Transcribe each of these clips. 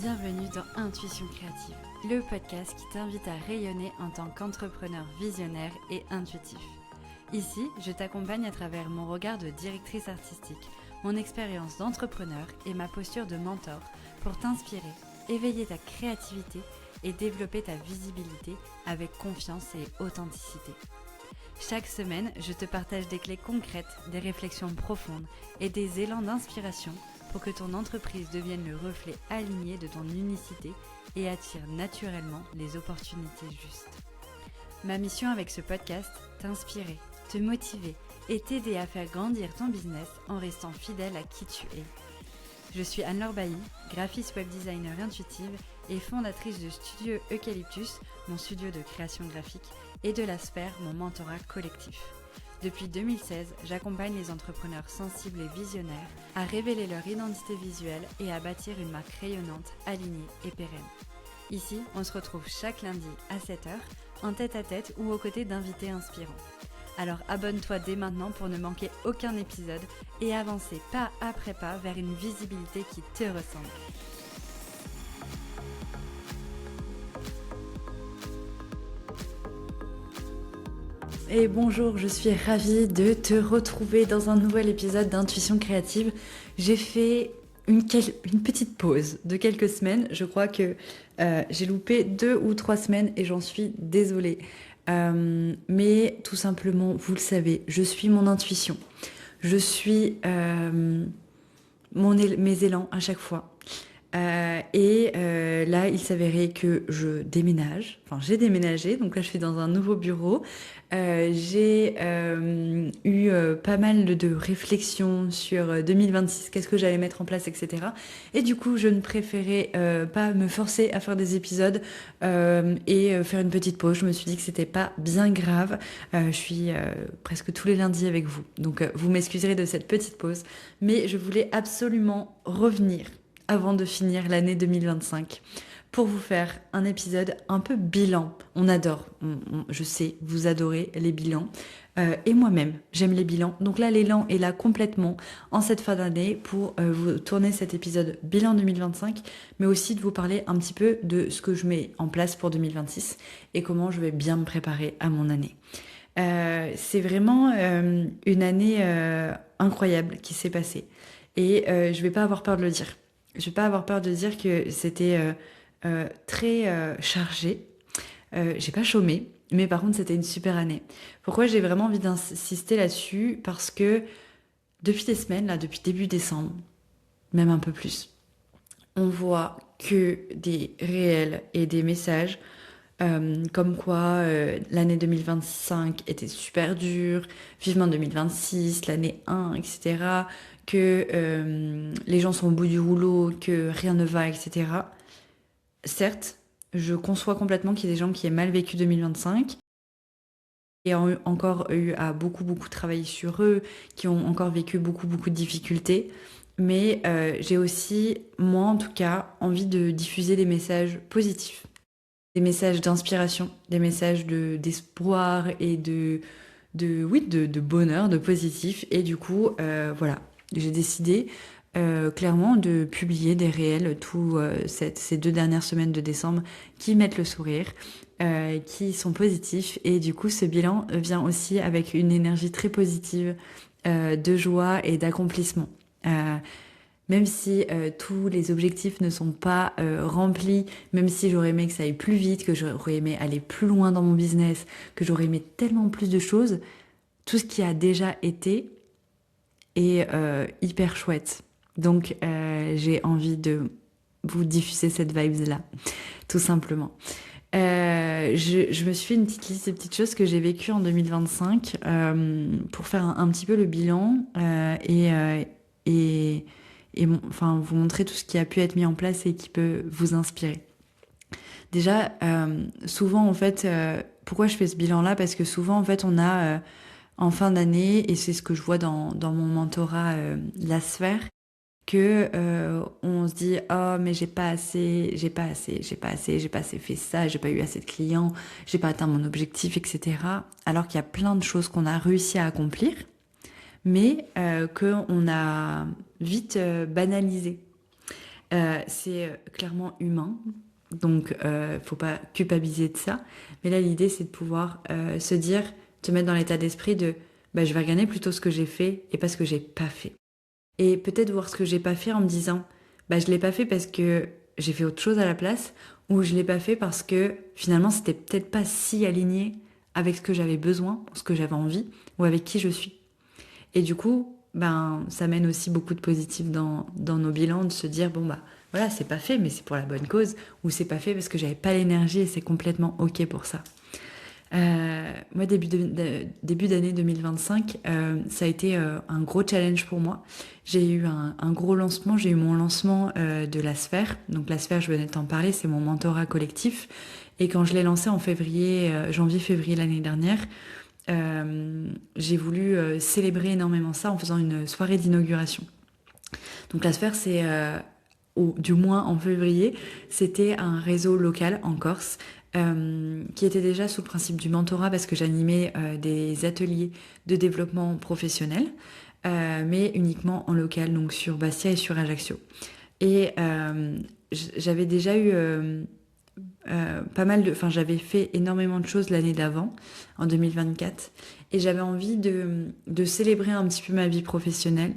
Bienvenue dans Intuition Créative, le podcast qui t'invite à rayonner en tant qu'entrepreneur visionnaire et intuitif. Ici, je t'accompagne à travers mon regard de directrice artistique, mon expérience d'entrepreneur et ma posture de mentor pour t'inspirer, éveiller ta créativité et développer ta visibilité avec confiance et authenticité. Chaque semaine, je te partage des clés concrètes, des réflexions profondes et des élans d'inspiration pour que ton entreprise devienne le reflet aligné de ton unicité et attire naturellement les opportunités justes. Ma mission avec ce podcast, t'inspirer, te motiver et t'aider à faire grandir ton business en restant fidèle à qui tu es. Je suis Anne-Laure Bailly, graphiste web designer intuitive et fondatrice de Studio Eucalyptus, mon studio de création graphique, et de La Sphère, mon mentorat collectif. Depuis 2016, j'accompagne les entrepreneurs sensibles et visionnaires à révéler leur identité visuelle et à bâtir une marque rayonnante, alignée et pérenne. Ici, on se retrouve chaque lundi à 7h, en tête-à-tête ou aux côtés d'invités inspirants. Alors abonne-toi dès maintenant pour ne manquer aucun épisode et avancer pas après pas vers une visibilité qui te ressemble. Et bonjour, je suis ravie de te retrouver dans un nouvel épisode d'Intuition Créative. J'ai fait une petite pause de quelques semaines. Je crois que j'ai loupé 2 ou 3 semaines et j'en suis désolée. Mais tout simplement, vous le savez, je suis mon intuition. Je suis mes élans à chaque fois. Là, il s'avérait que j'ai déménagé, donc là je suis dans un nouveau bureau. J'ai eu pas mal de réflexions sur 2026, qu'est-ce que j'allais mettre en place, etc. Et du coup, je ne préférais pas me forcer à faire des épisodes et faire une petite pause. Je me suis dit que c'était pas bien grave. Je suis presque tous les lundis avec vous, donc vous m'excuserez de cette petite pause, mais je voulais absolument revenir avant de finir l'année 2025 pour vous faire un épisode un peu bilan. On adore, je sais, vous adorez les bilans. Et moi-même, j'aime les bilans. Donc là, l'élan est là complètement en cette fin d'année pour vous tourner cet épisode bilan 2025, mais aussi de vous parler un petit peu de ce que je mets en place pour 2026 et comment je vais bien me préparer à mon année. C'est vraiment une année incroyable qui s'est passée. Et je vais pas avoir peur de le dire. Je vais pas avoir peur de dire que c'était très chargé. J'ai pas chômé, mais par contre c'était une super année. Pourquoi j'ai vraiment envie d'insister là-dessus? Parce que depuis des semaines, là, depuis début décembre, même un peu plus, on voit que des réels et des messages comme quoi l'année 2025 était super dure, vivement 2026, l'année 1, etc., que les gens sont au bout du rouleau, que rien ne va, etc. Certes, je conçois complètement qu'il y ait des gens qui aient mal vécu 2025 et ont encore eu à beaucoup travailler sur eux, qui ont encore vécu beaucoup de difficultés. Mais j'ai aussi, moi en tout cas, envie de diffuser des messages positifs, des messages d'inspiration, des messages d'espoir et de bonheur, de positif. Et du coup, voilà, j'ai décidé clairement de publier des réels ces 2 dernières semaines de décembre qui mettent le sourire, qui sont positifs. Et du coup, ce bilan vient aussi avec une énergie très positive de joie et d'accomplissement. Même si tous les objectifs ne sont pas remplis, même si j'aurais aimé que ça aille plus vite, que j'aurais aimé aller plus loin dans mon business, que j'aurais aimé tellement plus de choses, tout ce qui a déjà été est hyper chouette. Donc j'ai envie de vous diffuser cette vibe-là, tout simplement. Je me suis fait une petite liste de petites choses que j'ai vécues en 2025 pour faire un petit peu le bilan et vous montrer tout ce qui a pu être mis en place et qui peut vous inspirer. Déjà, souvent, en fait, pourquoi je fais ce bilan-là? Parce que souvent, en fait, on a en fin d'année, et c'est ce que je vois dans mon mentorat La Sphère, que on se dit oh mais j'ai pas assez fait ça, j'ai pas eu assez de clients, j'ai pas atteint mon objectif, etc. Alors qu'il y a plein de choses qu'on a réussi à accomplir, mais qu'on a vite banalisé. C'est clairement humain, donc faut pas culpabiliser de ça. Mais là, l'idée, c'est de pouvoir se dire, te mettre dans l'état d'esprit de, bah, je vais regarder plutôt ce que j'ai fait et pas ce que j'ai pas fait. Et peut-être voir ce que j'ai pas fait en me disant, bah, je l'ai pas fait parce que j'ai fait autre chose à la place, ou je l'ai pas fait parce que finalement, c'était peut-être pas si aligné avec ce que j'avais besoin, ce que j'avais envie, ou avec qui je suis. Et du coup, ben, ça mène aussi beaucoup de positif dans nos bilans, de se dire, bon, bah, voilà, c'est pas fait, mais c'est pour la bonne cause, ou c'est pas fait parce que j'avais pas l'énergie et c'est complètement OK pour ça. Moi, début d'année 2025, ça a été un gros challenge pour moi. J'ai eu un gros lancement, j'ai eu mon lancement de la sphère. Donc la sphère, je venais de t'en parler, c'est mon mentorat collectif. Et quand je l'ai lancé en février, janvier-février l'année dernière, j'ai voulu célébrer énormément ça en faisant une soirée d'inauguration. Donc la sphère, c'est, ou du moins en février, c'était un réseau local en Corse qui était déjà sous le principe du mentorat parce que j'animais des ateliers de développement professionnel, mais uniquement en local, donc sur Bastia et sur Ajaccio. Et j'avais déjà eu pas mal de... Enfin, j'avais fait énormément de choses l'année d'avant, en 2024, et j'avais envie de célébrer un petit peu ma vie professionnelle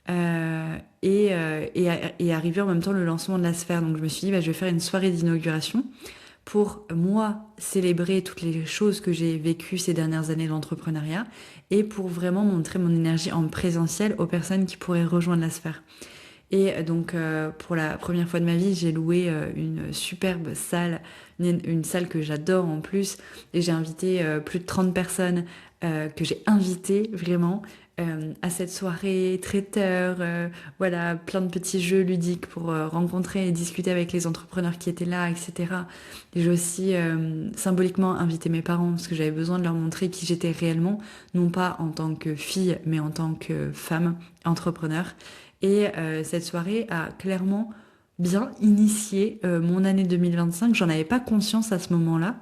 et arriver en même temps le lancement de la sphère. Donc je me suis dit, bah, je vais faire une soirée d'inauguration pour moi célébrer toutes les choses que j'ai vécues ces dernières années d'entrepreneuriat et pour vraiment montrer mon énergie en présentiel aux personnes qui pourraient rejoindre la sphère. Et donc, pour la première fois de ma vie, j'ai loué une superbe salle, une salle que j'adore en plus. Et j'ai invité plus de 30 personnes que j'ai invitées vraiment à cette soirée, traiteur, voilà, plein de petits jeux ludiques pour rencontrer et discuter avec les entrepreneurs qui étaient là, etc. Et j'ai aussi symboliquement invité mes parents parce que j'avais besoin de leur montrer qui j'étais réellement, non pas en tant que fille, mais en tant que femme entrepreneur. Et cette soirée a clairement bien initié mon année 2025. J'en avais pas conscience à ce moment-là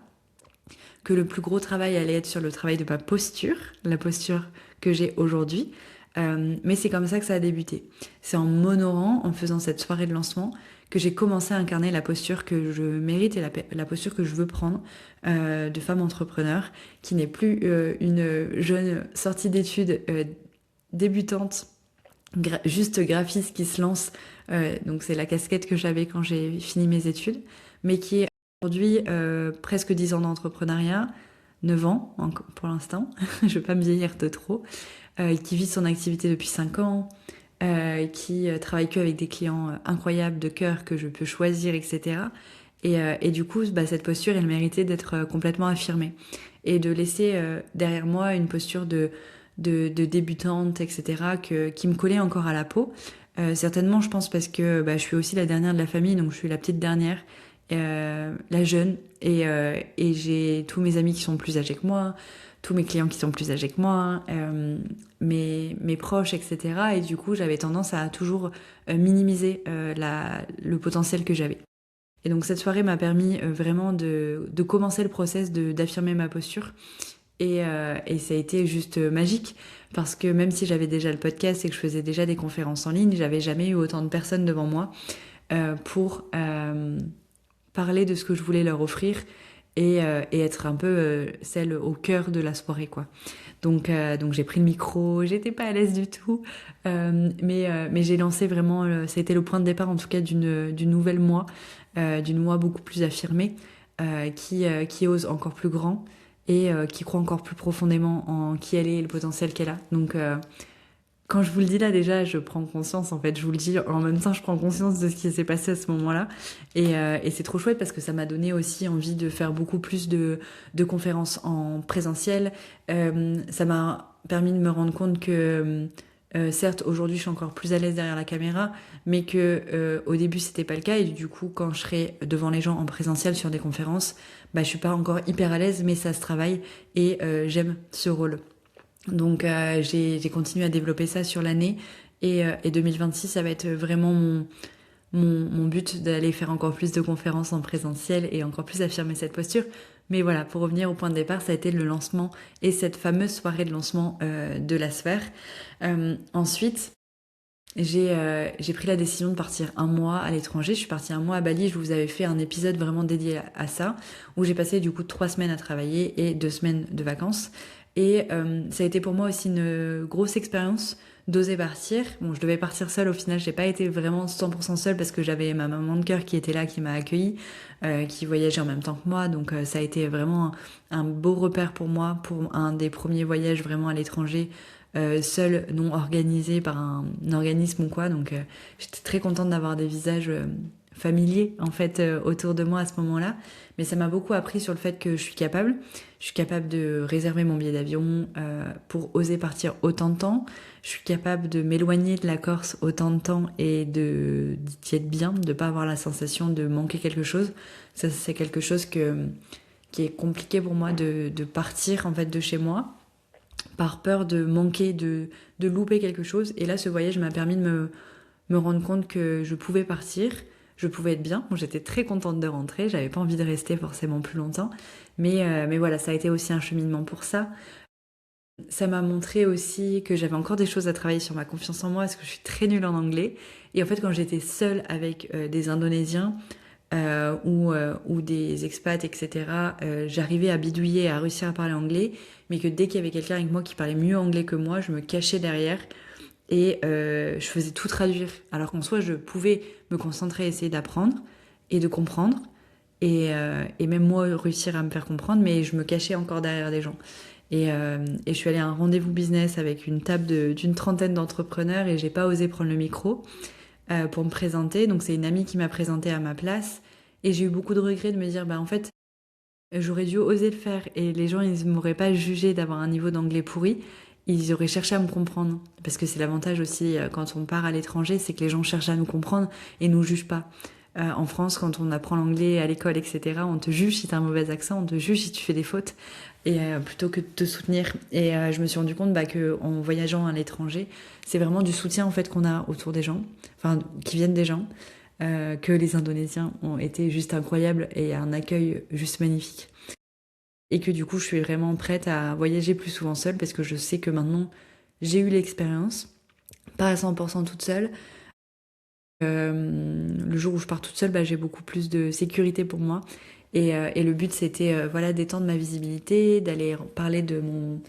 que le plus gros travail allait être sur le travail de ma posture, la posture que j'ai aujourd'hui. Mais c'est comme ça que ça a débuté. C'est en m'honorant, en faisant cette soirée de lancement, que j'ai commencé à incarner la posture que je mérite et la posture que je veux prendre de femme entrepreneur, qui n'est plus une jeune sortie d'études débutante juste graphiste qui se lance. Donc c'est la casquette que j'avais quand j'ai fini mes études, mais qui est aujourd'hui presque 10 ans d'entrepreneuriat, 9 ans pour l'instant, je ne veux pas me vieillir de trop, qui vit son activité depuis 5 ans, qui travaille que avec des clients incroyables de cœur que je peux choisir, etc. Et du coup, bah, cette posture, elle méritait d'être complètement affirmée et de laisser derrière moi une posture de débutante, etc., qui me collait encore à la peau. Certainement, je pense parce que bah, je suis aussi la dernière de la famille, donc je suis la petite dernière, la jeune, et j'ai tous mes amis qui sont plus âgés que moi, tous mes clients qui sont plus âgés que moi, mes proches, etc. Et du coup, j'avais tendance à toujours minimiser le potentiel que j'avais. Et donc cette soirée m'a permis vraiment de commencer le process d'affirmer ma posture. Et ça a été juste magique parce que même si j'avais déjà le podcast et que je faisais déjà des conférences en ligne, j'avais jamais eu autant de personnes devant moi pour parler de ce que je voulais leur offrir et être un peu celle au cœur de la soirée, quoi. Donc j'ai pris le micro, j'étais pas à l'aise du tout, mais j'ai lancé vraiment, ça a été le point de départ en tout cas d'une nouvelle moi, d'une moi beaucoup plus affirmée, qui ose encore plus grand et qui croit encore plus profondément en qui elle est et le potentiel qu'elle a. Donc quand je vous le dis là déjà, je prends conscience en fait, je vous le dis en même temps, je prends conscience de ce qui s'est passé à ce moment-là. Et c'est trop chouette parce que ça m'a donné aussi envie de faire beaucoup plus de conférences en présentiel. Ça m'a permis de me rendre compte que certes, aujourd'hui, je suis encore plus à l'aise derrière la caméra, mais que au début, c'était pas le cas. Et du coup, quand je serai devant les gens en présentiel sur des conférences, bah, je suis pas encore hyper à l'aise, mais ça se travaille et j'aime ce rôle. Donc j'ai continué à développer ça sur l'année et 2026, ça va être vraiment mon but d'aller faire encore plus de conférences en présentiel et encore plus affirmer cette posture. Mais voilà, pour revenir au point de départ, ça a été le lancement et cette fameuse soirée de lancement de la sphère. Ensuite, j'ai pris la décision de partir un mois à l'étranger. Je suis partie un mois à Bali. Je vous avais fait un épisode vraiment dédié à ça, où j'ai passé du coup 3 semaines à travailler et 2 semaines de vacances. Et ça a été pour moi aussi une grosse expérience d'oser partir. Bon, je devais partir seule. Au final, j'ai pas été vraiment 100% seule parce que j'avais ma maman de cœur qui était là, qui m'a accueillie, qui voyageait en même temps que moi. Donc ça a été vraiment un beau repère pour moi, pour un des premiers voyages vraiment à l'étranger seul, non organisé par un organisme ou quoi. Donc j'étais très contente d'avoir des visages familiers en fait autour de moi à ce moment-là. Mais ça m'a beaucoup appris sur le fait que je suis capable. Je suis capable de réserver mon billet d'avion pour oser partir autant de temps. Je suis capable de m'éloigner de la Corse autant de temps et d'y être bien, de pas avoir la sensation de manquer quelque chose. Ça, c'est quelque chose qui est compliqué pour moi de partir en fait de chez moi par peur de manquer, de louper quelque chose. Et là, ce voyage m'a permis de me rendre compte que je pouvais partir, je pouvais être bien. Bon, j'étais très contente de rentrer, j'avais pas envie de rester forcément plus longtemps. Mais voilà, ça a été aussi un cheminement pour ça. Ça m'a montré aussi que j'avais encore des choses à travailler sur ma confiance en moi parce que je suis très nulle en anglais. Et en fait, quand j'étais seule avec des Indonésiens, ou des expats, etc., j'arrivais à bidouiller, à réussir à parler anglais, mais que dès qu'il y avait quelqu'un avec moi qui parlait mieux anglais que moi, je me cachais derrière et je faisais tout traduire. Alors qu'en soi, je pouvais me concentrer, essayer d'apprendre et de comprendre, et même moi réussir à me faire comprendre, mais je me cachais encore derrière des gens. Et je suis allée à un rendez-vous business avec une table d'une trentaine d'entrepreneurs et j'ai pas osé prendre le micro pour me présenter. Donc c'est une amie qui m'a présenté à ma place. Et j'ai eu beaucoup de regrets de me dire, bah en fait, j'aurais dû oser le faire. Et les gens, ils m'auraient pas jugé d'avoir un niveau d'anglais pourri. Ils auraient cherché à me comprendre. Parce que c'est l'avantage aussi quand on part à l'étranger, c'est que les gens cherchent à nous comprendre et nous jugent pas. En France, quand on apprend l'anglais à l'école, etc., on te juge si tu as un mauvais accent, on te juge si tu fais des fautes, et plutôt que de te soutenir. Et je me suis rendu compte que en voyageant à l'étranger, c'est vraiment du soutien en fait qu'on a autour des gens, enfin qui viennent des gens, que les Indonésiens ont été juste incroyables et un accueil juste magnifique. Et que du coup, je suis vraiment prête à voyager plus souvent seule parce que je sais que maintenant, j'ai eu l'expérience, pas à 100% toute seule. Le jour où je pars toute seule, j'ai beaucoup plus de sécurité pour moi. Et le but, c'était voilà, d'étendre ma visibilité, d'aller parler de mon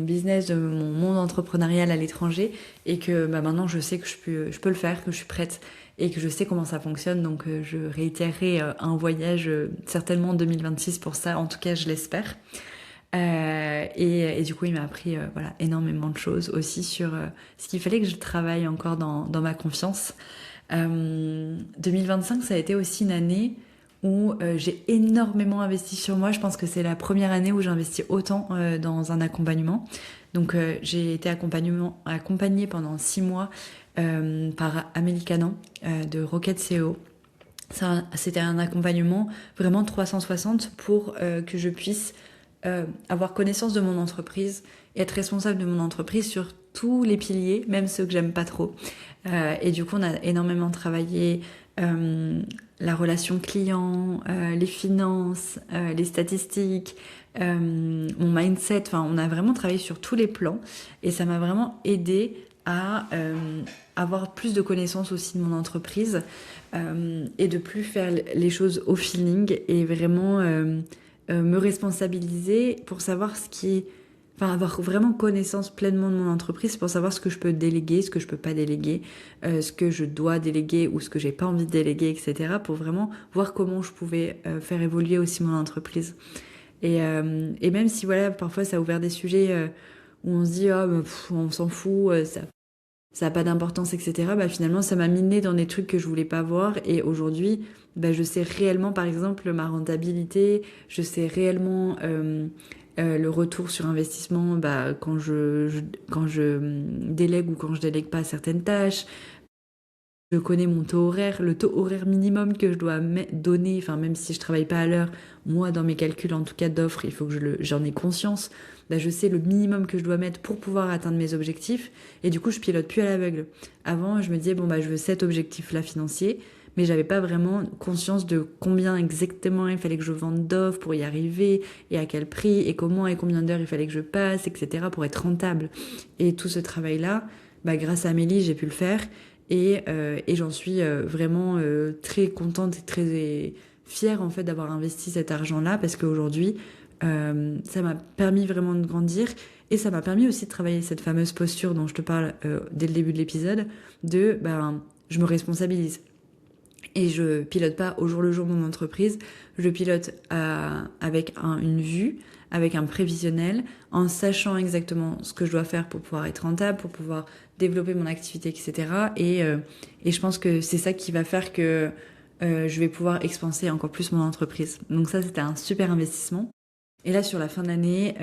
business, de mon monde entrepreneurial à l'étranger. Et que maintenant, je sais que je peux le faire, que je suis prête et que je sais comment ça fonctionne. Donc, je réitérerai un voyage certainement en 2026 pour ça. En tout cas, je l'espère. Et du coup, il m'a appris voilà, énormément de choses aussi sur ce qu'il fallait que je travaille encore dans ma confiance. 2025, ça a été aussi une année où j'ai énormément investi sur moi. Je pense que c'est la première année où j'ai investi autant dans un accompagnement. Donc j'ai été accompagnée pendant 6 mois par Amélie Canan de Rocket CEO. C'était un accompagnement vraiment 360 pour que je puisse avoir connaissance de mon entreprise et être responsable de mon entreprise sur tous les piliers, même ceux que j'aime pas trop. Et du coup, on a énormément travaillé la relation client, les finances, les statistiques, mon mindset. Enfin, on a vraiment travaillé sur tous les plans et ça m'a vraiment aidé à avoir plus de connaissances aussi de mon entreprise et de plus faire les choses au feeling et vraiment me responsabiliser pour savoir enfin avoir vraiment connaissance pleinement de mon entreprise pour savoir ce que je peux déléguer, ce que je peux pas déléguer, ce que je dois déléguer ou ce que j'ai pas envie de déléguer, etc. pour vraiment voir comment je pouvais faire évoluer aussi mon entreprise. Et même si voilà, parfois ça a ouvert des sujets où on se dit on s'en fout, ça a pas d'importance, etc. Finalement, ça m'a miné dans des trucs que je voulais pas voir. Et aujourd'hui, je sais réellement, par exemple, ma rentabilité, je sais réellement le retour sur investissement quand je délègue ou quand je délègue pas certaines tâches. Je connais mon taux horaire, le taux horaire minimum que je dois donner, enfin même si je travaille pas à l'heure, moi dans mes calculs en tout cas d'offres, il faut que j'en ai conscience. Je sais le minimum que je dois mettre pour pouvoir atteindre mes objectifs et du coup je pilote plus à l'aveugle. Avant je me disais je veux cet objectif là financier, mais j'avais pas vraiment conscience de combien exactement il fallait que je vende d'offres pour y arriver et à quel prix et comment et combien d'heures il fallait que je passe, etc. pour être rentable. Et tout ce travail là, bah, grâce à Amélie, j'ai pu le faire. Et j'en suis vraiment très contente et très fière en fait d'avoir investi cet argent-là parce qu'aujourd'hui, ça m'a permis vraiment de grandir et ça m'a permis aussi de travailler cette fameuse posture dont je te parle dès le début de l'épisode de ben, je me responsabilise. Et je pilote pas au jour le jour mon entreprise, je pilote avec une vue, avec un prévisionnel, en sachant exactement ce que je dois faire pour pouvoir être rentable, pour pouvoir développer mon activité, etc. Et je pense que c'est ça qui va faire que je vais pouvoir expanser encore plus mon entreprise. Donc ça, c'était un super investissement. Et là, sur la fin de l'année,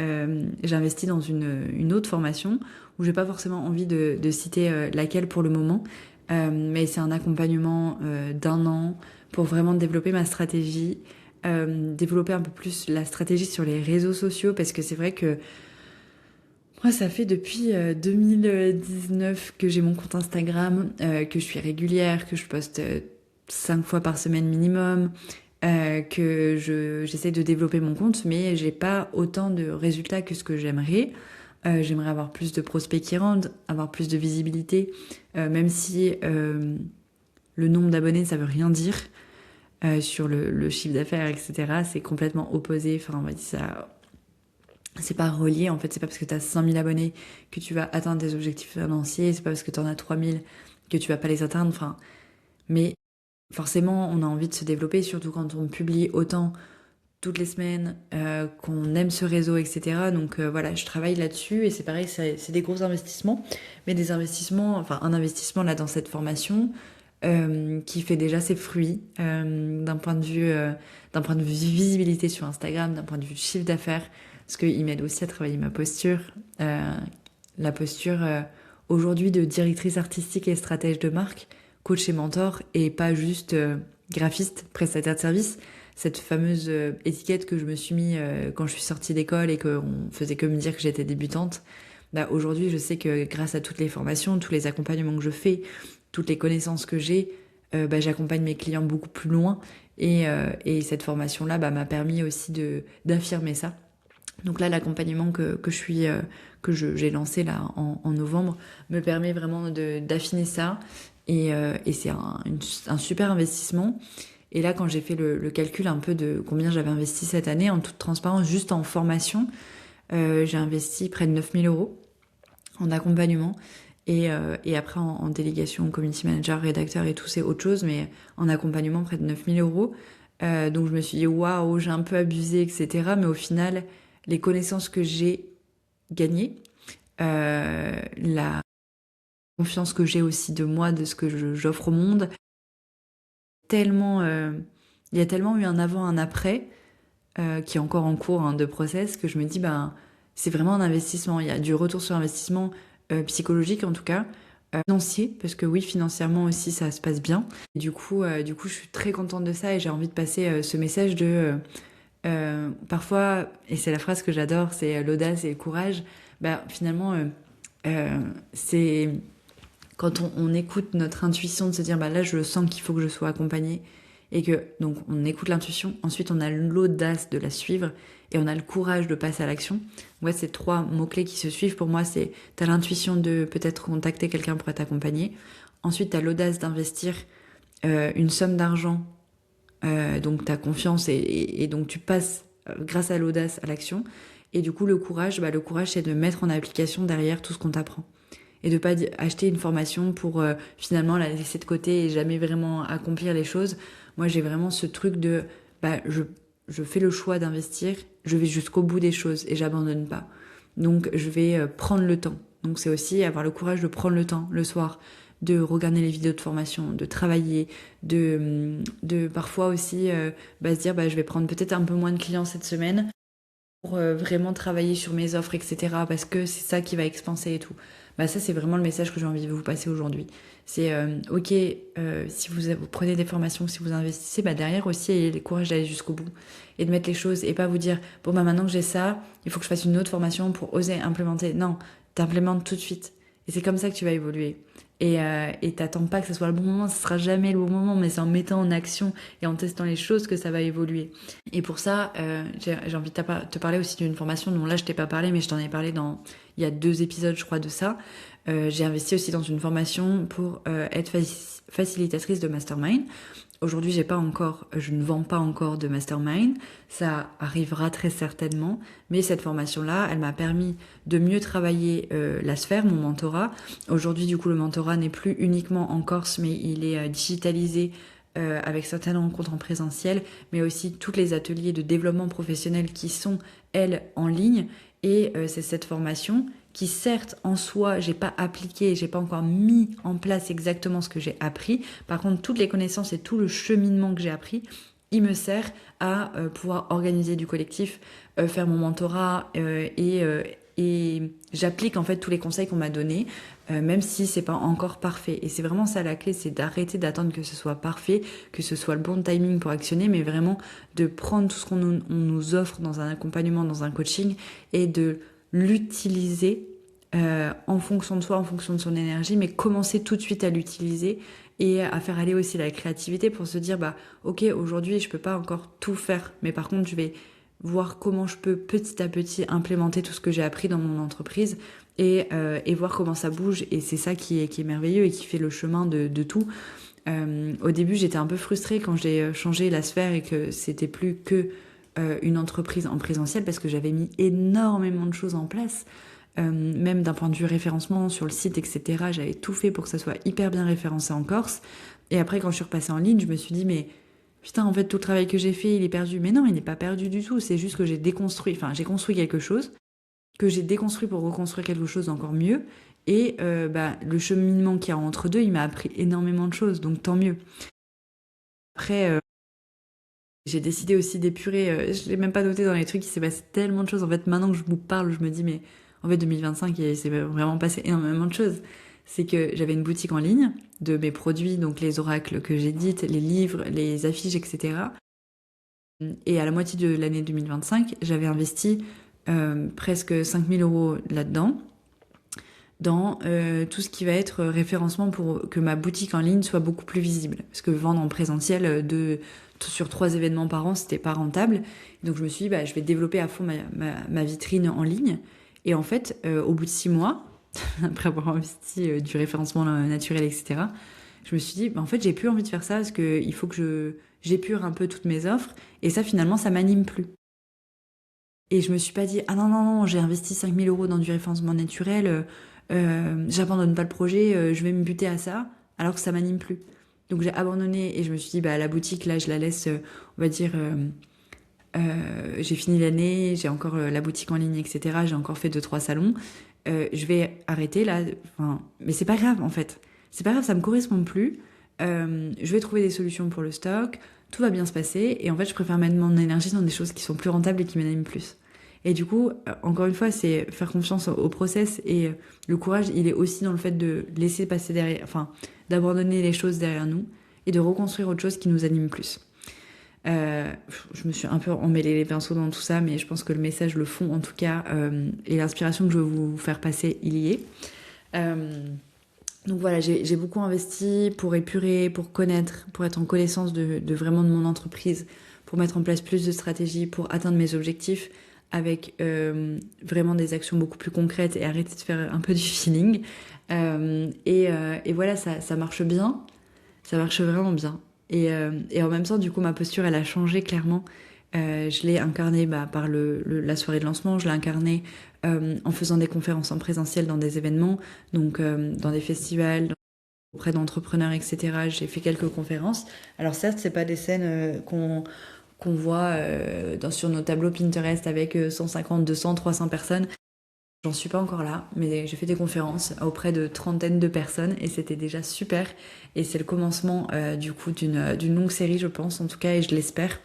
j'ai investi dans une autre formation où j'ai pas forcément envie de citer laquelle pour le moment, mais c'est un accompagnement d'un an pour vraiment développer ma stratégie, développer un peu plus la stratégie sur les réseaux sociaux parce que c'est vrai que moi, ça fait depuis 2019 que j'ai mon compte Instagram, que je suis régulière, que je poste 5 fois par semaine minimum, j'essaie de développer mon compte, mais j'ai pas autant de résultats que ce que j'aimerais. J'aimerais avoir plus de prospects qui rendent, avoir plus de visibilité, même si le nombre d'abonnés, ça veut rien dire sur le chiffre d'affaires, etc. C'est complètement opposé. Enfin, ça, c'est pas relié. En fait, c'est pas parce que tu as 100 000 abonnés que tu vas atteindre tes objectifs financiers. C'est pas parce que tu en as 3 000 que tu vas pas les atteindre. Enfin, mais forcément, on a envie de se développer, surtout quand on publie autant toutes les semaines, qu'on aime ce réseau, etc. Donc voilà, je travaille là-dessus et c'est pareil, c'est des gros investissements, mais des investissements, enfin un investissement là dans cette formation qui fait déjà ses fruits d'un point de vue visibilité sur Instagram, d'un point de vue chiffre d'affaires, parce qu'il m'aide aussi à travailler ma posture, la posture aujourd'hui de directrice artistique et stratège de marque, coach et mentor, et pas juste graphiste, prestataire de service. Cette fameuse étiquette que je me suis mis quand je suis sortie d'école et qu'on faisait que me dire que j'étais débutante. Bah, aujourd'hui, je sais que grâce à toutes les formations, tous les accompagnements que je fais, toutes les connaissances que j'ai, bah, j'accompagne mes clients beaucoup plus loin. Et cette formation-là bah, m'a permis aussi d'affirmer ça. Donc là, l'accompagnement j'ai lancé là en novembre me permet vraiment d'affiner ça. Et c'est un super investissement. Et là, quand j'ai fait le calcul un peu de combien j'avais investi cette année, en toute transparence, juste en formation, j'ai investi près de 9 000 € en accompagnement. Et après, en délégation, community manager, rédacteur et tout, c'est autre chose, mais en accompagnement, près de 9 000 €. Donc je me suis dit, waouh, j'ai un peu abusé, etc. Mais au final, les connaissances que j'ai gagnées, la confiance que j'ai aussi de moi, de ce que j'offre au monde, tellement, il y a tellement eu un avant, un après, qui est encore en cours hein, de process, que je me dis, ben, c'est vraiment un investissement. Il y a du retour sur investissement psychologique en tout cas, financier, parce que oui, financièrement aussi, ça se passe bien. Et du coup, je suis très contente de ça et j'ai envie de passer ce message de parfois, et c'est la phrase que j'adore, c'est l'audace et le courage. Bah, finalement, c'est quand on écoute notre intuition de se dire bah là je sens qu'il faut que je sois accompagnée et que donc on écoute l'intuition, ensuite on a l'audace de la suivre et on a le courage de passer à l'action. Ouais, c'est 3 mots-clés qui se suivent pour moi, c'est t'as l'intuition de peut-être contacter quelqu'un pour t'accompagner, ensuite t'as l'audace d'investir une somme d'argent, donc t'as confiance et donc tu passes grâce à l'audace à l'action et du coup le courage c'est de mettre en application derrière tout ce qu'on t'apprend et de pas acheter une formation pour finalement la laisser de côté et jamais vraiment accomplir les choses. Moi, j'ai vraiment ce truc de je fais le choix d'investir, je vais jusqu'au bout des choses et j'abandonne pas. Donc, je vais prendre le temps. Donc, c'est aussi avoir le courage de prendre le temps le soir, de regarder les vidéos de formation, de travailler, de parfois aussi se dire je vais prendre peut-être un peu moins de clients cette semaine pour vraiment travailler sur mes offres, etc. Parce que c'est ça qui va expanser et tout. Bah ça, c'est vraiment le message que j'ai envie de vous passer aujourd'hui. C'est ok, si vous prenez des formations, si vous investissez, bah derrière aussi, ayez le courage d'aller jusqu'au bout et de mettre les choses et pas vous dire bon bah maintenant que j'ai ça, il faut que je fasse une autre formation pour oser implémenter. Non, t'implémentes tout de suite et c'est comme ça que tu vas évoluer. Et t'attends pas que ce soit le bon moment, ce sera jamais le bon moment, mais c'est en mettant en action et en testant les choses que ça va évoluer. Et pour ça, j'ai envie de te parler aussi d'une formation dont là je t'ai pas parlé, mais je t'en ai parlé il y a 2 épisodes, je crois, de ça. J'ai investi aussi dans une formation pour être facilitatrice de mastermind. Aujourd'hui, je ne vends pas encore de mastermind. Ça arrivera très certainement. Mais cette formation-là, elle m'a permis de mieux travailler la sphère, mon mentorat. Aujourd'hui, du coup, le mentorat n'est plus uniquement en Corse, mais il est digitalisé avec certaines rencontres en présentiel, mais aussi tous les ateliers de développement professionnel qui sont, elles, en ligne. Et c'est cette formation qui, certes, en soi, j'ai pas appliqué, j'ai pas encore mis en place exactement ce que j'ai appris. Par contre, toutes les connaissances et tout le cheminement que j'ai appris, il me sert à pouvoir organiser du collectif, faire mon mentorat et j'applique en fait tous les conseils qu'on m'a donnés, même si c'est pas encore parfait. Et c'est vraiment ça la clé, c'est d'arrêter d'attendre que ce soit parfait, que ce soit le bon timing pour actionner, mais vraiment de prendre tout ce qu'on nous offre dans un accompagnement, dans un coaching, et de l'utiliser en fonction de soi, en fonction de son énergie, mais commencer tout de suite à l'utiliser et à faire aller aussi la créativité pour se dire, bah ok, aujourd'hui je peux pas encore tout faire, mais par contre je vais voir comment je peux petit à petit implémenter tout ce que j'ai appris dans mon entreprise et voir comment ça bouge. Et c'est ça qui est merveilleux et qui fait le chemin de tout. Au début, j'étais un peu frustrée quand j'ai changé la sphère et que c'était plus que une entreprise en présentiel parce que j'avais mis énormément de choses en place. Même d'un point de vue référencement sur le site, etc. J'avais tout fait pour que ça soit hyper bien référencé en Corse. Et après, quand je suis repassée en ligne, je me suis dit, mais putain, en fait, tout le travail que j'ai fait, il est perdu. Mais non, il n'est pas perdu du tout. C'est juste que j'ai déconstruit, enfin, j'ai construit quelque chose, que j'ai déconstruit pour reconstruire quelque chose d'encore mieux. Et le cheminement qu'il y a entre deux, il m'a appris énormément de choses, donc tant mieux. Après, j'ai décidé aussi d'épurer, je l'ai même pas noté dans les trucs, il s'est passé tellement de choses. En fait, maintenant que je vous parle, je me dis, mais en fait, 2025, il s'est vraiment passé énormément de choses. C'est que j'avais une boutique en ligne de mes produits, donc les oracles que j'édite, les livres, les affiches, etc. Et à la moitié de l'année 2025, j'avais investi presque 5000 euros là-dedans, dans tout ce qui va être référencement pour que ma boutique en ligne soit beaucoup plus visible. Parce que vendre en présentiel sur 3 événements par an, c'était pas rentable. Donc je me suis dit, bah, je vais développer à fond ma vitrine en ligne. Et en fait, au bout de 6 mois, après avoir investi du référencement naturel, etc., je me suis dit, bah, en fait, j'ai plus envie de faire ça parce qu'il faut que j'épure un peu toutes mes offres. Et ça, finalement, ça m'anime plus. Et je me suis pas dit, ah non, non, non, j'ai investi 5000 euros dans du référencement naturel, j'abandonne pas le projet, je vais me buter à ça, alors que ça m'anime plus. Donc j'ai abandonné et je me suis dit, bah la boutique, là, je la laisse, on va dire, j'ai fini l'année, j'ai encore la boutique en ligne, etc. J'ai encore fait 2-3 salons. Je vais arrêter là, enfin, mais c'est pas grave en fait. C'est pas grave, ça me correspond plus. Je vais trouver des solutions pour le stock, tout va bien se passer et en fait je préfère mettre mon énergie dans des choses qui sont plus rentables et qui m'animent plus. Et du coup, encore une fois, c'est faire confiance au process et le courage, il est aussi dans le fait de laisser passer derrière, enfin, d'abandonner les choses derrière nous et de reconstruire autre chose qui nous anime plus. Je me suis un peu emmêlé les pinceaux dans tout ça, mais je pense que le message, le fond en tout cas, et l'inspiration que je veux vous faire passer, il y est. Donc voilà, j'ai beaucoup investi pour épurer, pour connaître, pour être en connaissance de vraiment de mon entreprise, pour mettre en place plus de stratégies, pour atteindre mes objectifs avec vraiment des actions beaucoup plus concrètes et arrêter de faire un peu du feeling. Et voilà, ça marche bien, ça marche vraiment bien. Et en même temps, du coup, ma posture, elle a changé clairement. Je l'ai incarnée par la soirée de lancement, je l'ai incarnée en faisant des conférences en présentiel dans des événements, donc dans des festivals, auprès d'entrepreneurs, etc. J'ai fait quelques conférences. Alors certes, c'est pas des scènes qu'on voit sur nos tableaux Pinterest avec 150, 200, 300 personnes. J'en suis pas encore là, mais j'ai fait des conférences auprès de trentaines de personnes et c'était déjà super. Et c'est le commencement du coup d'une longue série, je pense, en tout cas, et je l'espère.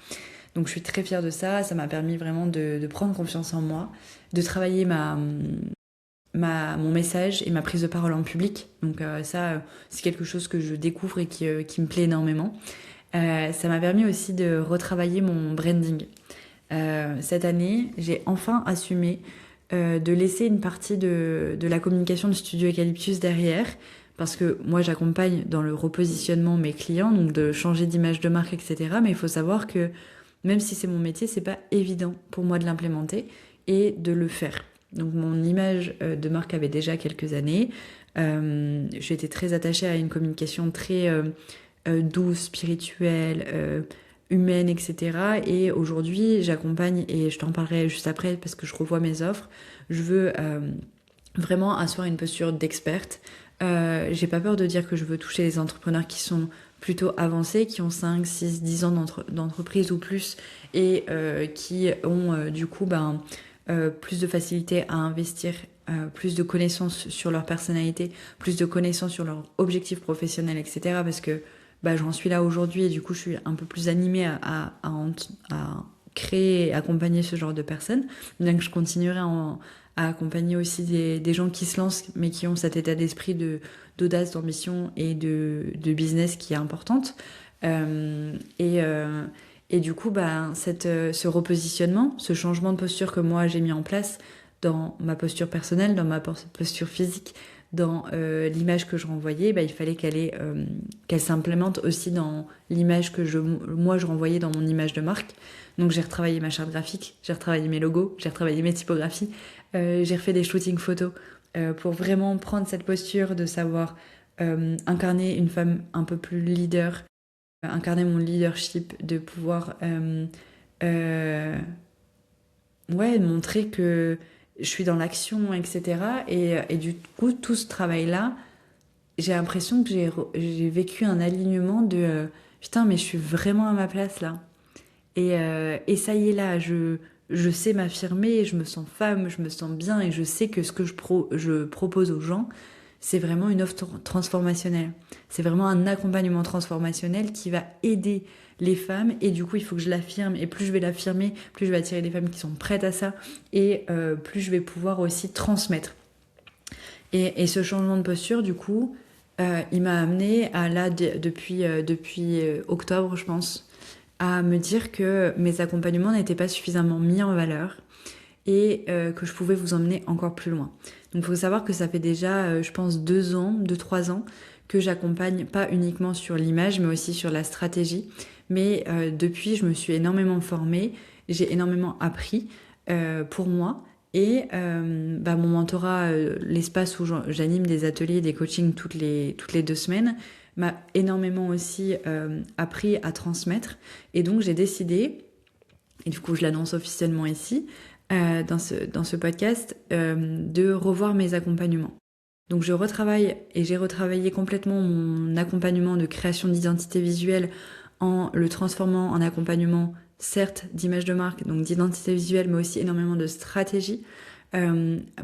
Donc je suis très fière de ça. Ça m'a permis vraiment de prendre confiance en moi, de travailler mon message et ma prise de parole en public. Donc ça, c'est quelque chose que je découvre et qui me plaît énormément. Ça m'a permis aussi de retravailler mon branding. Cette année, j'ai enfin assumé de laisser une partie de la communication de Studio Eucalyptus derrière, parce que moi j'accompagne dans le repositionnement mes clients, donc de changer d'image de marque, etc. Mais il faut savoir que même si c'est mon métier, c'est pas évident pour moi de l'implémenter et de le faire. Donc mon image de marque avait déjà quelques années. J'étais très attachée à une communication très douce, spirituelle, humaine, etc. Et aujourd'hui, j'accompagne, et je t'en parlerai juste après parce que je revois mes offres, je veux vraiment asseoir une posture d'experte. J'ai pas peur de dire que je veux toucher les entrepreneurs qui sont plutôt avancés, qui ont 5, 6, 10 ans d'entreprise ou plus, et qui ont du coup plus de facilité à investir, plus de connaissances sur leur personnalité, plus de connaissances sur leur objectif professionnel, etc. Parce que j'en suis là aujourd'hui et du coup je suis un peu plus animée à créer et accompagner ce genre de personnes. Donc je continuerai à accompagner aussi des gens qui se lancent mais qui ont cet état d'esprit d'audace, d'ambition et de business qui est importante. Euh, et, euh, et du coup, ce repositionnement, ce changement de posture que moi j'ai mis en place dans ma posture personnelle, dans ma posture physique, dans l'image que je renvoyais, il fallait qu'elle s'implémente aussi dans l'image que moi je renvoyais dans mon image de marque. Donc j'ai retravaillé ma charte graphique, j'ai retravaillé mes logos, j'ai retravaillé mes typographies, j'ai refait des shootings photos pour vraiment prendre cette posture de savoir incarner une femme un peu plus leader, incarner mon leadership, de pouvoir euh, ouais, montrer que je suis dans l'action, etc. Et du coup, tout ce travail-là, j'ai l'impression que j'ai vécu un alignement de putain, mais je suis vraiment à ma place là. Et ça y est là, je sais m'affirmer, je me sens femme, je me sens bien et je sais que ce que je propose aux gens, c'est vraiment une offre transformationnelle. C'est vraiment un accompagnement transformationnel qui va aider les femmes et du coup il faut que je l'affirme et plus je vais l'affirmer, plus je vais attirer des femmes qui sont prêtes à ça et plus je vais pouvoir aussi transmettre. Et ce changement de posture du coup, il m'a amené à là depuis octobre je pense à me dire que mes accompagnements n'étaient pas suffisamment mis en valeur et que je pouvais vous emmener encore plus loin. Donc il faut savoir que ça fait déjà, je pense, 3 ans que j'accompagne pas uniquement sur l'image, mais aussi sur la stratégie. Mais depuis, je me suis énormément formée, j'ai énormément appris pour moi. Et mon mentorat, l'espace où j'anime des ateliers, des coachings toutes les 2 semaines, m'a énormément aussi appris à transmettre. Et donc j'ai décidé, et du coup je l'annonce officiellement ici, dans ce podcast, de revoir mes accompagnements. Donc je retravaille et j'ai retravaillé complètement mon accompagnement de création d'identité visuelle en le transformant en accompagnement, certes, d'image de marque, donc d'identité visuelle, mais aussi énormément de stratégie,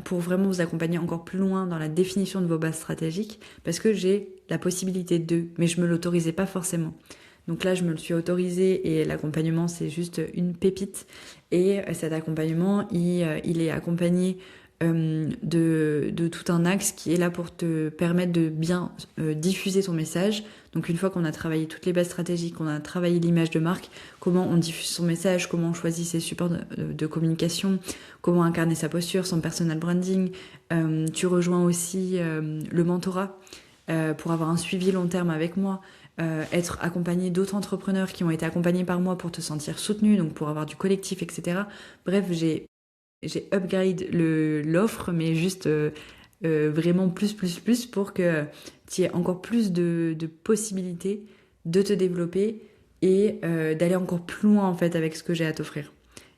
pour vraiment vous accompagner encore plus loin dans la définition de vos bases stratégiques, parce que j'ai la possibilité de, mais je me l'autorisais pas forcément. Donc là, je me le suis autorisé et l'accompagnement, c'est juste une pépite. Et cet accompagnement, il est accompagné de tout un axe qui est là pour te permettre de bien diffuser ton message. Donc une fois qu'on a travaillé toutes les bases stratégiques, qu'on a travaillé l'image de marque, comment on diffuse son message, comment on choisit ses supports de communication, comment incarner sa posture, son personal branding. Tu rejoins aussi le mentorat pour avoir un suivi long terme avec moi. Être accompagné d'autres entrepreneurs qui ont été accompagnés par moi pour te sentir soutenu, donc pour avoir du collectif, etc. Bref, j'ai upgrade l'offre, mais juste vraiment plus pour que tu aies encore plus de possibilités de te développer et d'aller encore plus loin en fait avec ce que j'ai à t'offrir.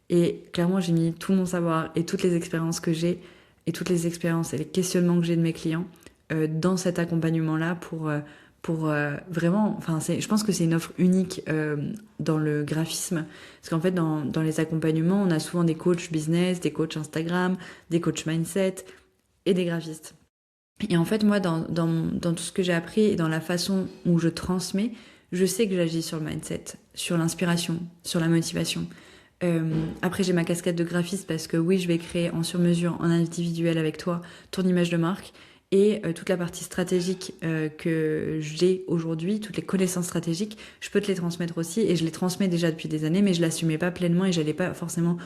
Et clairement, j'ai mis tout mon savoir et toutes les expériences que j'ai et toutes les expériences et les questionnements que j'ai de mes clients dans cet accompagnement-là pour vraiment, enfin, je pense que c'est une offre unique dans le graphisme. Parce qu'en fait, dans les accompagnements, on a souvent des coachs business, des coachs Instagram, des coachs mindset et des graphistes. Et en fait, moi, dans tout ce que j'ai appris et dans la façon où je transmets, je sais que j'agis sur le mindset, sur l'inspiration, sur la motivation. Après, j'ai ma casquette de graphiste parce que oui, je vais créer en sur-mesure, en individuel avec toi, ton image de marque. Et toute la partie stratégique que j'ai aujourd'hui, toutes les connaissances stratégiques, je peux te les transmettre aussi. Et je les transmets déjà depuis des années, mais je l'assumais pas pleinement et j'allais pas forcément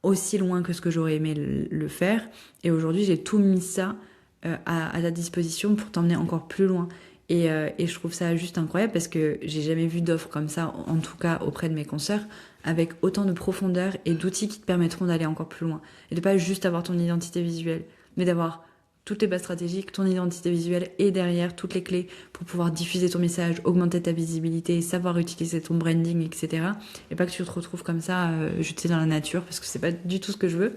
aussi loin que ce que j'aurais aimé le faire. Et aujourd'hui, j'ai tout mis ça à ta disposition pour t'emmener encore plus loin. Et je trouve ça juste incroyable parce que j'ai jamais vu d'offre comme ça, en tout cas auprès de mes consoeurs, avec autant de profondeur et d'outils qui te permettront d'aller encore plus loin. Et de pas juste avoir ton identité visuelle, mais d'avoir toutes tes bases stratégiques, ton identité visuelle et derrière toutes les clés pour pouvoir diffuser ton message, augmenter ta visibilité, savoir utiliser ton branding, etc. Et pas que tu te retrouves comme ça, jeté dans la nature, parce que c'est pas du tout ce que je veux.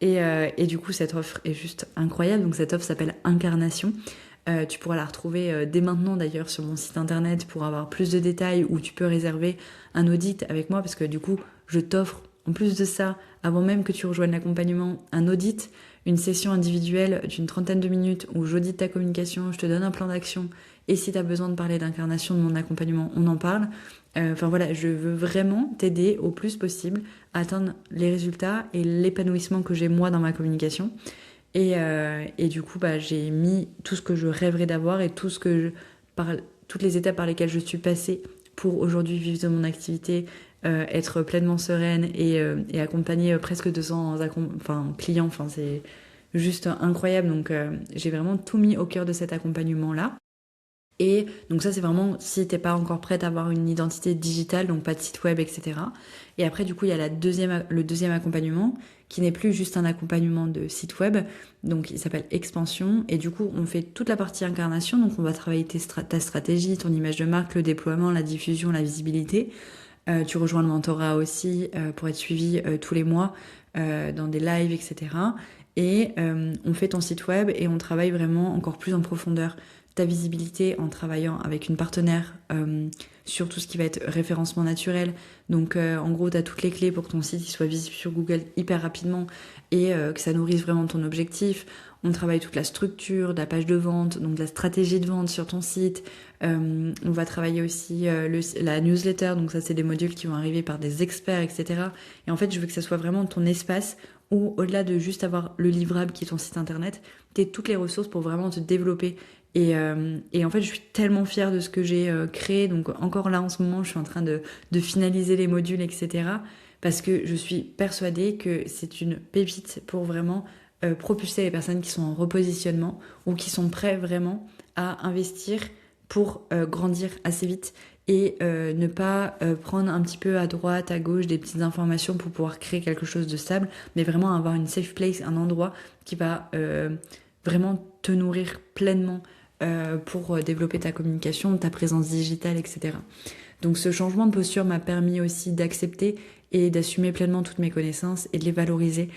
Et du coup, cette offre est juste incroyable. Donc cette offre s'appelle Incarnation. Tu pourras la retrouver dès maintenant d'ailleurs sur mon site internet pour avoir plus de détails, où tu peux réserver un audit avec moi, parce que du coup, je t'offre en plus de ça, avant même que tu rejoignes l'accompagnement, un audit, une session individuelle d'une 30aine de minutes où j'audite ta communication, je te donne un plan d'action, et si tu as besoin de parler d'incarnation de mon accompagnement, on en parle. Enfin voilà, je veux vraiment t'aider au plus possible à atteindre les résultats et l'épanouissement que j'ai moi dans ma communication. Et du coup, bah, j'ai mis tout ce que je rêverais d'avoir et toutes les étapes par lesquelles je suis passée pour aujourd'hui vivre de mon activité, être pleinement sereine et accompagner presque 200 clients. Enfin, c'est juste incroyable. Donc, j'ai vraiment tout mis au cœur de cet accompagnement-là. Et donc ça, c'est vraiment si t'es pas encore prête à avoir une identité digitale, donc pas de site web, etc. Et après, du coup, il y a le deuxième accompagnement qui n'est plus juste un accompagnement de site web, donc il s'appelle Expansion. Et du coup, on fait toute la partie incarnation, donc on va travailler ta stratégie, ton image de marque, le déploiement, la diffusion, la visibilité. Tu rejoins le mentorat aussi pour être suivi tous les mois dans des lives, etc. Et on fait ton site web et on travaille vraiment encore plus en profondeur ta visibilité en travaillant avec une partenaire sur tout ce qui va être référencement naturel. Donc en gros, tu as toutes les clés pour que ton site il soit visible sur Google hyper rapidement et que ça nourrisse vraiment ton objectif. On travaille toute la structure de la page de vente, donc la stratégie de vente sur ton site. On va travailler aussi la newsletter, donc ça c'est des modules qui vont arriver par des experts, etc. Et en fait, je veux que ça soit vraiment ton espace où, au-delà de juste avoir le livrable qui est ton site internet, tu aies toutes les ressources pour vraiment te développer. Et en fait, je suis tellement fière de ce que j'ai créé. Donc encore là, en ce moment, je suis en train de finaliser les modules, etc. Parce que je suis persuadée que c'est une pépite pour vraiment propulser les personnes qui sont en repositionnement ou qui sont prêts vraiment à investir pour grandir assez vite et ne pas prendre un petit peu à droite, à gauche des petites informations pour pouvoir créer quelque chose de stable, mais vraiment avoir une safe place, un endroit qui va vraiment te nourrir pleinement pour développer ta communication, ta présence digitale, etc. Donc ce changement de posture m'a permis aussi d'accepter et d'assumer pleinement toutes mes connaissances et de les valoriser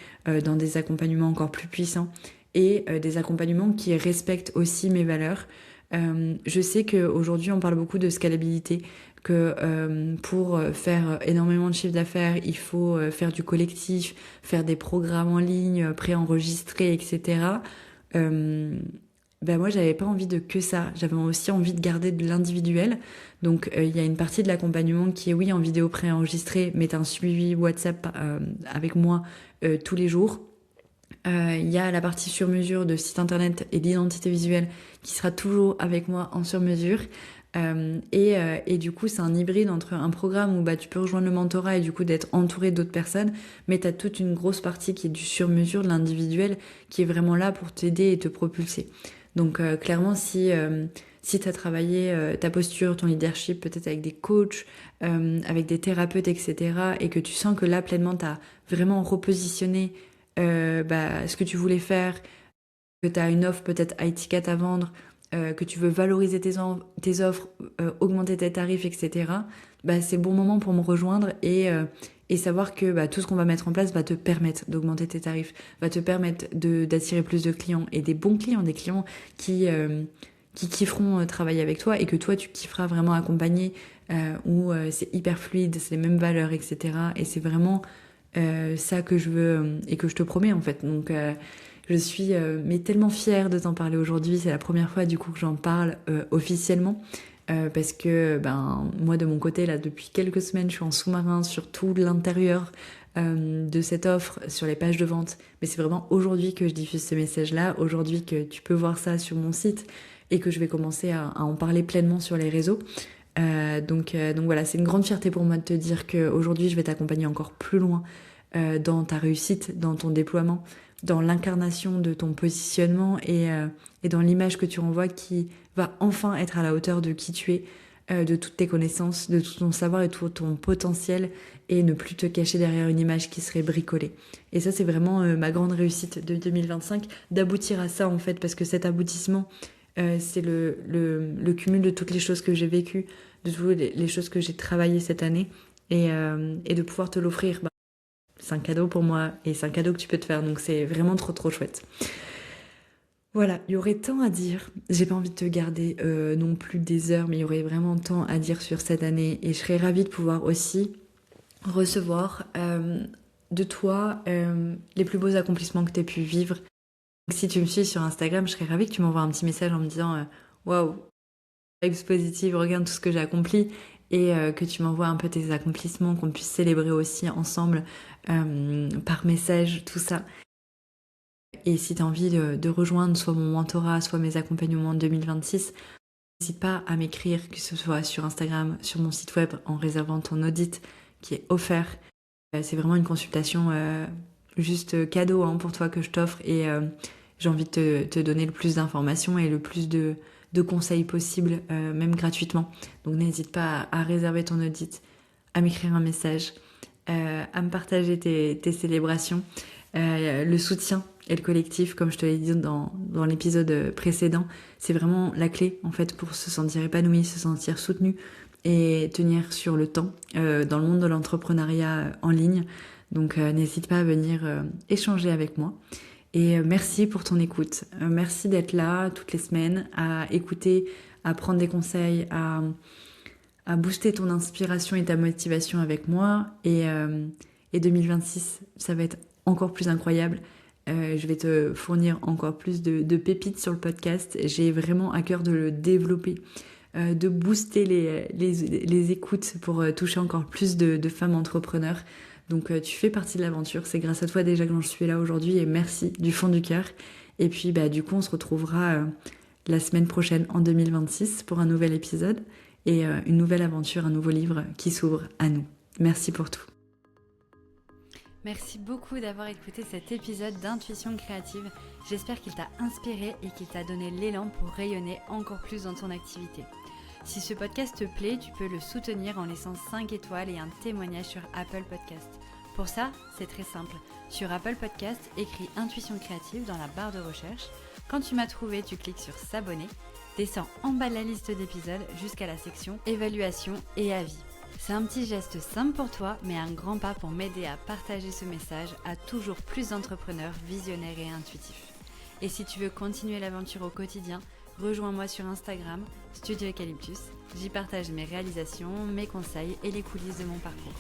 dans des accompagnements encore plus puissants et des accompagnements qui respectent aussi mes valeurs. Je sais qu'aujourd'hui on parle beaucoup de scalabilité, que pour faire énormément de chiffre d'affaires, il faut faire du collectif, faire des programmes en ligne, préenregistrés, etc. Ben moi j'avais pas envie de que ça, j'avais aussi envie de garder de l'individuel. Donc il y a une partie de l'accompagnement qui est oui en vidéo préenregistrée, mais t'as un suivi WhatsApp avec moi tous les jours. Il y a la partie sur mesure de site internet et d'identité visuelle qui sera toujours avec moi en sur mesure. Et du coup, c'est un hybride entre un programme où bah, tu peux rejoindre le mentorat et du coup d'être entouré d'autres personnes, mais tu as toute une grosse partie qui est du sur-mesure, de l'individuel, qui est vraiment là pour t'aider et te propulser. Donc clairement, si tu as travaillé ta posture, ton leadership, peut-être avec des coachs, avec des thérapeutes, etc., et que tu sens que là, pleinement, tu as vraiment repositionné ce que tu voulais faire, que tu as une offre peut-être high ticket à vendre, que tu veux valoriser tes offres, augmenter tes tarifs, etc., bah, c'est le bon moment pour me rejoindre et savoir que bah, tout ce qu'on va mettre en place va te permettre d'augmenter tes tarifs, va te permettre d'attirer plus de clients et des bons clients, des clients qui kifferont travailler avec toi et que toi tu kifferas vraiment accompagner, où c'est hyper fluide, c'est les mêmes valeurs, etc. Et c'est vraiment ça que je veux et que je te promets en fait. Donc je suis mais tellement fière de t'en parler aujourd'hui. C'est la première fois du coup que j'en parle officiellement. Parce que moi de mon côté là depuis quelques semaines je suis en sous-marin sur tout l'intérieur de cette offre sur les pages de vente, mais c'est vraiment aujourd'hui que je diffuse ce message là, aujourd'hui que tu peux voir ça sur mon site et que je vais commencer à en parler pleinement sur les réseaux. Donc voilà, c'est une grande fierté pour moi de te dire qu'aujourd'hui je vais t'accompagner encore plus loin dans ta réussite, dans ton déploiement, dans l'incarnation de ton positionnement et dans l'image que tu renvoies qui va enfin être à la hauteur de qui tu es. de toutes tes connaissances, de tout ton savoir et tout ton potentiel et ne plus te cacher derrière une image qui serait bricolée. Et ça, c'est vraiment ma grande réussite de 2025, d'aboutir à ça en fait, parce que cet aboutissement, c'est le cumul de toutes les choses que j'ai vécues, de toutes les choses que j'ai travaillées cette année et de pouvoir te l'offrir. Bah, c'est un cadeau pour moi et c'est un cadeau que tu peux te faire, donc c'est vraiment trop trop chouette. Voilà, il y aurait tant à dire. J'ai pas envie de te garder non plus des heures, mais il y aurait vraiment tant à dire sur cette année. Et je serais ravie de pouvoir aussi recevoir de toi les plus beaux accomplissements que tu aies pu vivre. Donc, si tu me suis sur Instagram, je serais ravie que tu m'envoies un petit message en me disant waouh, vibes positives, regarde tout ce que j'ai accompli. Et que tu m'envoies un peu tes accomplissements, qu'on puisse célébrer aussi ensemble par message, tout ça. Et si tu as envie de rejoindre soit mon mentorat, soit mes accompagnements en 2026, n'hésite pas à m'écrire, que ce soit sur Instagram, sur mon site web, en réservant ton audit qui est offert. C'est vraiment une consultation juste cadeau pour toi que je t'offre et j'ai envie de te donner le plus d'informations et le plus de conseils possibles, même gratuitement. Donc n'hésite pas à réserver ton audit, à m'écrire un message, à me partager tes célébrations, le soutien et le collectif, comme je te l'ai dit dans l'épisode précédent, c'est vraiment la clé en fait pour se sentir épanoui, se sentir soutenu et tenir sur le temps dans le monde de l'entrepreneuriat en ligne. Donc n'hésite pas à venir échanger avec moi. Et merci pour ton écoute. Merci d'être là toutes les semaines, à écouter, à prendre des conseils, à booster ton inspiration et ta motivation avec moi. Et 2026, ça va être encore plus incroyable. Je vais te fournir encore plus de pépites sur le podcast. J'ai vraiment à cœur de le développer, de booster les écoutes pour toucher encore plus de femmes entrepreneurs. Donc tu fais partie de l'aventure. C'est grâce à toi déjà que je suis là aujourd'hui et merci du fond du cœur. Et puis du coup on se retrouvera la semaine prochaine en 2026 pour un nouvel épisode et une nouvelle aventure, un nouveau livre qui s'ouvre à nous. Merci pour tout. Merci beaucoup d'avoir écouté cet épisode d'Intuition Créative. J'espère qu'il t'a inspiré et qu'il t'a donné l'élan pour rayonner encore plus dans ton activité. Si ce podcast te plaît, tu peux le soutenir en laissant 5 étoiles et un témoignage sur Apple Podcast. Pour ça, c'est très simple. Sur Apple Podcast, écris Intuition Créative dans la barre de recherche. Quand tu m'as trouvé, tu cliques sur S'abonner. Descends en bas de la liste d'épisodes jusqu'à la section Évaluation et avis. C'est un petit geste simple pour toi, mais un grand pas pour m'aider à partager ce message à toujours plus d'entrepreneurs visionnaires et intuitifs. Et si tu veux continuer l'aventure au quotidien, rejoins-moi sur Instagram, Studio Eucalyptus. J'y partage mes réalisations, mes conseils et les coulisses de mon parcours.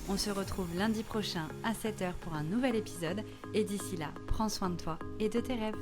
On se retrouve lundi prochain à 7h pour un nouvel épisode et d'ici là, prends soin de toi et de tes rêves.